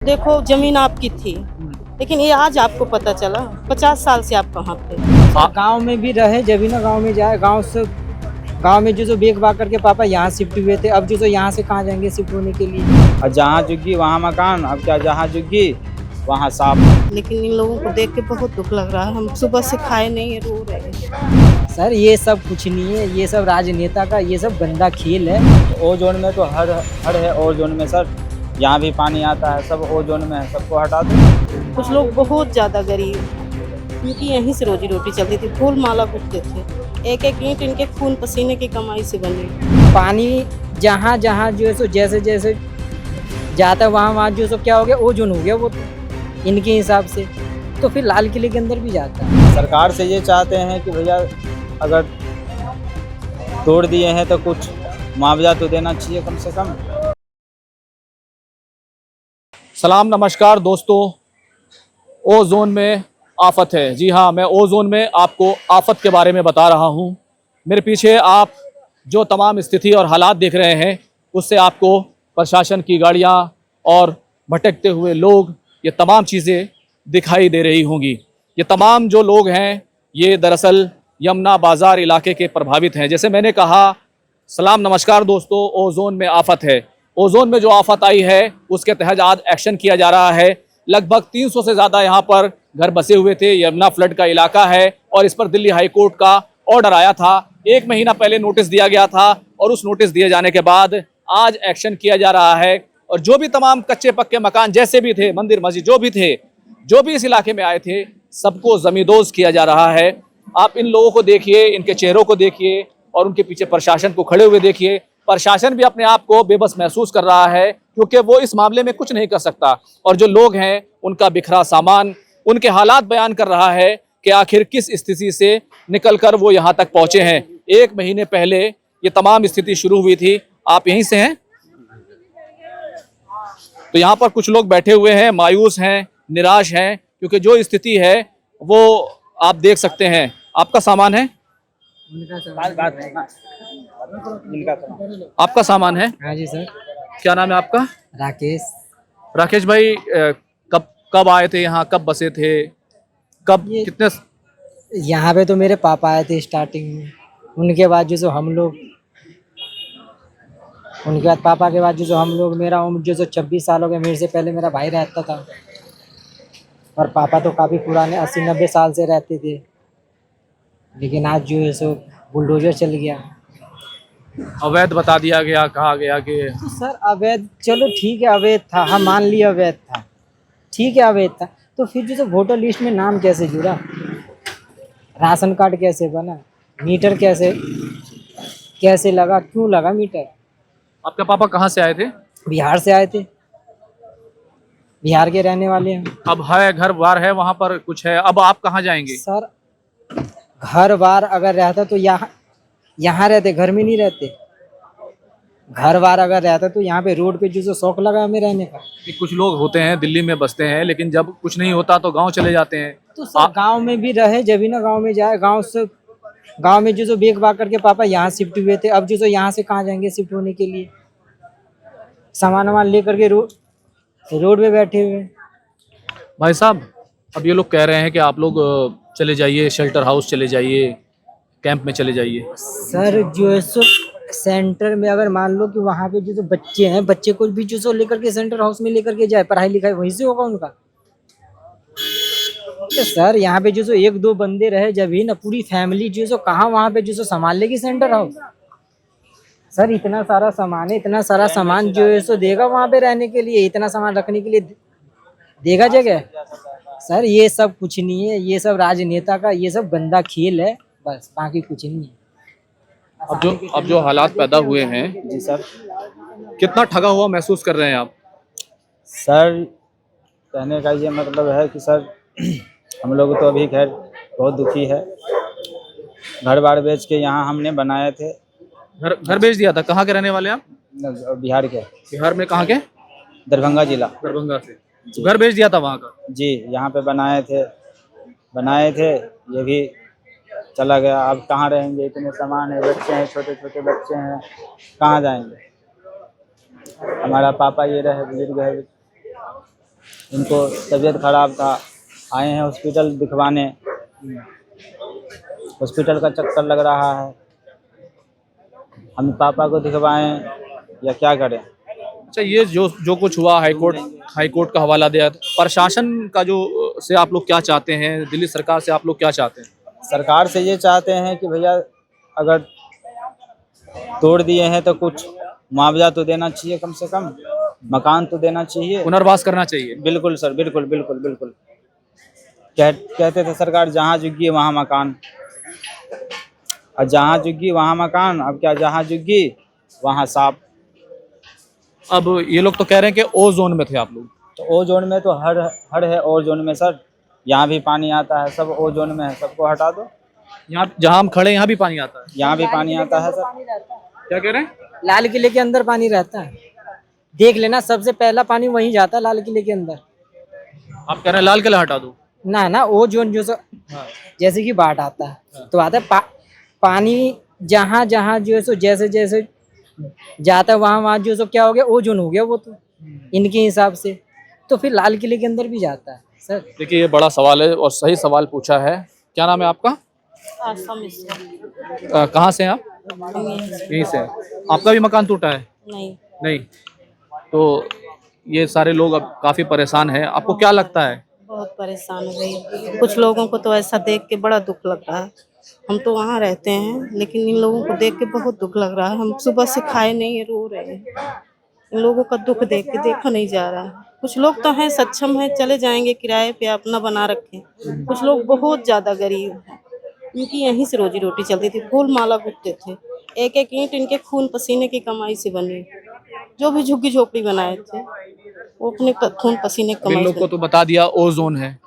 देखो जमीन आपकी थी, लेकिन ये आज आपको पता चला। 50 साल से आप कहाँ थे? गांव में भी रहे जब भी ना गांव में जाए। गांव में जो बेच बाग करके पापा यहाँ शिफ्ट हुए थे। अब जो यहाँ से कहाँ जाएंगे शिफ्ट होने के लिए। और जहाँ झुग्गी वहाँ मकान, अब क्या जहाँ झुग्गी वहाँ सांप। लेकिन इन लोगों को देख के बहुत दुख लग रहा है। हम सुबह से खाए नहीं, रो रहे हैं। सर ये सब कुछ नहीं है, ये सब राजनेता का ये सब गंदा खेल है। ओ जोन में तो हर है ओ जोन में सर, यहाँ भी पानी आता है, सब ओ जोन में है, सबको हटा दो। कुछ लोग बहुत ज़्यादा गरीब, इनकी यहीं से रोजी रोटी चलती थी। फूल माला गुटते थे, एक एक ईंट इनके खून पसीने की कमाई से बनी। पानी जहाँ जहाँ जो है सो जैसे जैसे जाता है वहाँ वहाँ जो सो क्या हो गया, ओ जोन हो गया वो इनके हिसाब से। तो फिर लाल किले के अंदर भी जाता है। सरकार से ये चाहते हैं कि भैया अगर तोड़ दिए हैं तो कुछ मुआवजा तो देना चाहिए कम से कम। सलाम नमस्कार दोस्तों, ओ जोन में आफत है। जी हाँ, मैं ओ जोन में आपको आफत के बारे में बता रहा हूँ। मेरे पीछे आप जो तमाम स्थिति और हालात देख रहे हैं, उससे आपको प्रशासन की गाड़ियाँ और भटकते हुए लोग, ये तमाम चीज़ें दिखाई दे रही होंगी। ये तमाम जो लोग हैं, ये दरअसल यमुना बाज़ार इलाके के प्रभावित हैं। जैसे मैंने कहा, सलाम नमस्कार दोस्तों, ओ जोन में आफत है। ओ जोन में जो आफत आई है उसके तहत आज एक्शन किया जा रहा है। लगभग 300 से ज़्यादा यहाँ पर घर बसे हुए थे। यमुना फ्लड का इलाका है और इस पर दिल्ली हाई कोर्ट का ऑर्डर आया था। 1 महीना पहले नोटिस दिया गया था और उस नोटिस दिए जाने के बाद आज एक्शन किया जा रहा है। और जो भी तमाम कच्चे पक्के मकान जैसे भी थे, मंदिर मस्जिद जो भी थे, जो भी इस इलाके में आए थे, सबको जमींदोज किया जा रहा है। आप इन लोगों को देखिए, इनके चेहरों को देखिए और उनके पीछे प्रशासन को खड़े हुए देखिए। प्रशासन भी अपने आप को बेबस महसूस कर रहा है क्योंकि वो इस मामले में कुछ नहीं कर सकता। और जो लोग हैं उनका बिखरा सामान, उनके हालात बयान कर रहा है कि आखिर किस स्थिति से निकलकर वो यहाँ तक पहुंचे हैं। 1 महीने पहले ये तमाम स्थिति शुरू हुई थी। आप यहीं से हैं? तो यहाँ पर कुछ लोग बैठे हुए हैं, मायूस हैं, निराश हैं, क्योंकि जो स्थिति है वो आप देख सकते हैं। आपका सामान है? आपका सामान है? हाँ जी सर। क्या नाम है आपका? राकेश। राकेश भाई, कब आए थे यहाँ, कब बसे थे, कब कितने? यहाँ पे तो मेरे पापा आए थे स्टार्टिंग में। उनके बाद जो हम लोग, उनके बाद पापा के बाद जो हम लोग, मेरा उम्र जो 26 साल हो गया। मेरे से पहले मेरा भाई रहता था और पापा तो काफ़ी पुराने 80-90 साल से रहते थे। लेकिन आज जो है सो बुलडोजर चल गया। अवैध बता दिया गया, कहा गया कि तो सर अवैध, चलो ठीक है अवैध था, हम मान लिए अवैध था, ठीक है अवैध था। तो फिर जो वोटर लिस्ट में नाम कैसे जुड़ा, राशन कार्ड कैसे बना, मीटर कैसे लगा, क्यों लगा मीटर? आपके पापा कहाँ से आए थे? बिहार से आए थे, बिहार के रहने वाले हैं। अब है घर बार है वहाँ पर, कुछ है। अब आप कहाँ जाएंगे? सर घर बार अगर रहता तो यहाँ रहते, घर में नहीं रहते। घर बार अगर रहता तो यहाँ पे रोड पे जो शौक लगा हमें रहने का। कि कुछ लोग होते हैं दिल्ली में बसते हैं, लेकिन जब कुछ नहीं होता तो गांव चले जाते हैं। तो सर गांव में भी रहे जब भी ना गांव में जाए। गांव में जो बेच बाग करके पापा यहाँ शिफ्ट हुए थे। अब जो यहाँ से कहाँ जाएंगे शिफ्ट होने के लिए। सामान वामान लेकर के रोड पे बैठे हुए। भाई साहब, अब ये लोग कह रहे हैं कि आप लोग चले जाइए, शेल्टर हाउस चले जाइए, कैंप में चले जाइए। सर जो है सो सेंटर में अगर मान लो कि वहाँ पे जो बच्चे हैं, बच्चे को भी जो लेकर के सेंटर हाउस में लेकर के जाए, पढ़ाई लिखाई वहीं से होगा उनका। तो सर यहाँ पे जो 1-2 बंदे रहे जब ही ना, पूरी फैमिली जो कहाँ वहाँ पे जो संभाल लेगी सेंटर हाउस। सर इतना सारा सामान है, इतना सारा सामान जो है सो देगा वहाँ पे रहने के लिए, इतना सामान रखने के लिए देगा जगह? सर ये सब कुछ नहीं है, ये सब राजनेता का ये सब गंदा खेल है, बस बाकी कुछ नहीं है। अब जो हालात पैदा हुए हैं, जी सर। कितना ठगा हुआ महसूस कर रहे हैं आप? सर कहने का ये मतलब है कि सर हम लोग तो अभी खैर बहुत दुखी है। घर बार बेच के यहाँ हमने बनाए थे। घर बेच दिया था? कहाँ के रहने वाले आप? बिहार के। बिहार में कहाँ के? दरभंगा जिला। दरभंगा से। घर बेच दिया था वहाँ का? जी, यहाँ पे बनाए थे, ये भी चला गया। अब कहाँ रहेंगे, इतने सामान है, बच्चे हैं, छोटे छोटे बच्चे हैं, कहाँ जाएंगे। हमारा पापा ये रहे, बुजुर्ग है, इनको तबीयत खराब था, आए हैं हॉस्पिटल दिखवाने। हॉस्पिटल का चक्कर लग रहा है, हम पापा को दिखवाएं या क्या करें। अच्छा, ये जो कुछ हुआ, हाई कोर्ट का हवाला दिया, प्रशासन का जो से आप लोग क्या चाहते हैं, दिल्ली सरकार से आप लोग क्या चाहते हैं? सरकार से ये चाहते हैं कि भैया अगर तोड़ दिए हैं तो कुछ मुआवजा तो देना चाहिए, कम से कम मकान तो देना चाहिए। पुनर्वास करना चाहिए। बिल्कुल सर, बिल्कुल बिल्कुल बिल्कुल। कहते थे सरकार जहाँ झुग्गी वहाँ मकान, और जहाँ झुग्गी वहाँ मकान, अब क्या जहाँ झुग्गी वहाँ सांप। अब ये लोग तो कह रहे हैं कि ओ जोन में थे आप लोग। तो ओ जोन में तो हर है ओ जोन में सर, यहाँ भी पानी आता है, सब ओ जोन में है, सबको हटा दो। यहाँ जहाँ हम खड़े हैं यहाँ भी पानी आता है। यहाँ भी पानी आता है सर। क्या कह रहे हैं? लाल किले के अंदर पानी रहता है, देख लेना, सबसे पहला पानी वहीं जाता है लाल किले के अंदर। आप कह रहे हैं लाल किला हटा दो? ना वो जोन जो हाँ। जैसे कि बाढ़ आता है तो आता है पानी जहाँ जहाँ जो है सो जैसे जैसे जाता है वहाँ वहाँ जो सो क्या हो गया, ओ जोन हो गया वो तो इनके हिसाब से, तो फिर लाल किले के अंदर भी जाता है सर। देखिए, ये बड़ा सवाल है और सही सवाल पूछा है। क्या नाम है आपका? आशा मिश्रा। कहाँ से हैं आप? यहीं से। आपका भी मकान टूटा है? नहीं, नहीं। तो ये सारे लोग अब काफी परेशान हैं। आपको क्या लगता है? बहुत परेशान हो गई। कुछ लोगों को तो ऐसा देख के बड़ा दुख लग रहा है। हम तो वहाँ रहते हैं, लेकिन इन लोगों को देख के बहुत दुख लग रहा है। हम सुबह से खाए नहीं, रो रहे हैं। इन लोगों का दुख देख के देखा नहीं जा रहा है। कुछ लोग तो हैं सक्षम हैं, चले जाएंगे किराए पे, अपना बना रखे। कुछ लोग बहुत ज्यादा गरीब हैं, इनकी यहीं से रोजी रोटी चलती थी, फूल माला गुथते थे। एक एक ईंट इनके खून पसीने की कमाई से बनी। जो भी झुग्गी झोपड़ी बनाए थे वो अपने खून पसीने की इन कमाई लोग से। को तो बता दिया ओ जोन है।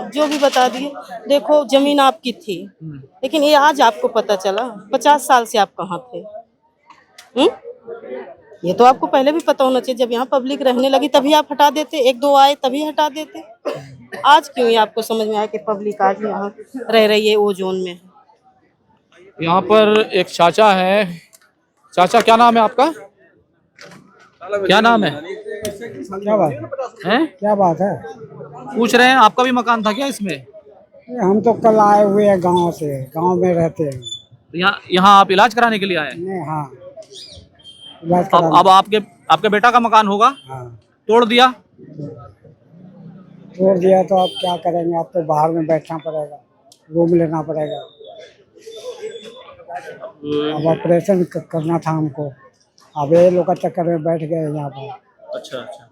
जो भी बता दिए, देखो जमीन आपकी थी, लेकिन ये आज आपको पता चला। 50 साल से आप कहाँ थे? ये तो आपको पहले भी पता होना चाहिए। जब यहाँ पब्लिक रहने लगी तभी आप हटा देते, एक दो आए तभी हटा देते। आज क्यों ये आपको समझ में आया कि पब्लिक आज यहाँ रह रही है ओ जोन में? यहाँ पर एक चाचा है। चाचा, क्या नाम है आपका? क्या नाम है? क्या बात हैं? क्या बात है? पूछ रहे हैं, आपका भी मकान था क्या इसमें? हम तो कल आए हुए हैं गांव से, गांव में रहते हैं। तो यहाँ आप इलाज कराने के लिए आए? नहीं, हाँ, इलाज अब आपके बेटा का मकान होगा, हाँ, तोड़ दिया। तोड़ दिया तो अब क्या करेंगे? अब तो बाहर में बैठना पड़ेगा, रूम लेना पड़ेगा। अब ऑपरेशन करना था हमको, अब ये लोग का चक्कर में बैठ गए यहाँ पर। अच्छा अच्छा।